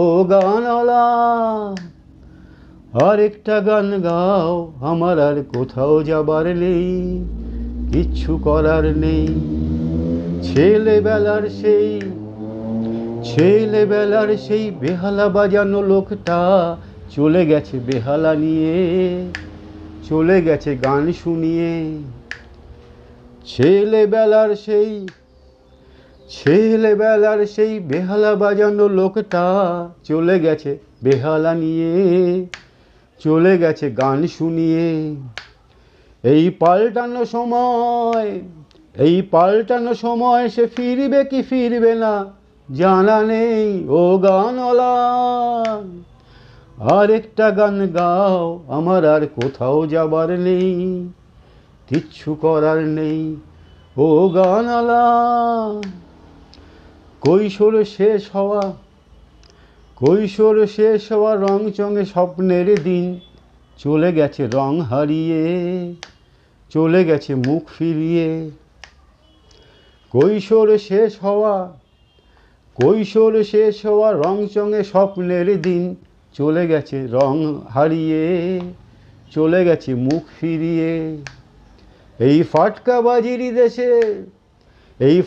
ও গানওয়ালা, আরেকটা গান গাও, আমার আর কোথাও যাবার নেই, কিচ্ছু করার নেই। ছেলেবেলার সেই বেহালা বাজানো লোকটা চলে গেছে বেহালা নিয়ে, চলে গেছে গান শুনিয়ে। ছেলেবেলার সেই বেহালা বাজানো লোকটা চলে গেছে বেহালা নিয়ে, চলে গেছে গান শুনিয়ে। এই পাল্টানো সময় সে ফিরবে কি ফিরবে না জানা নেই। ও গানওয়ালা, আরেকটা গান গাও, আমার আর কোথাও যাবার নেই, কিচ্ছু করার নেই। ও গানওয়ালা, কৈশোর শেষ হওয়া রং চঙে স্বপ্নের দিন চলে গেছে রং হারিয়ে, চলে গেছে মুখ ফিরিয়ে। কৈশোর শেষ হওয়া রং চঙে স্বপ্নের দিন চলে গেছে রং হারিয়ে, চলে গেছে মুখ ফিরিয়ে। এই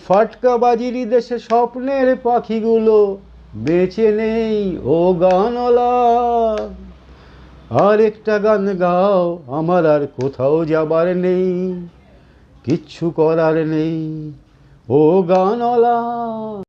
ফাটকাবাজির দেশে স্বপ্নের পাখিগুলো বেঁচে নেই। ও গানওয়ালা, আরেকটা গান গাও, আমার আর কোথাও যাবার নেই, কিচ্ছু করার নেই। ও গানওয়ালা।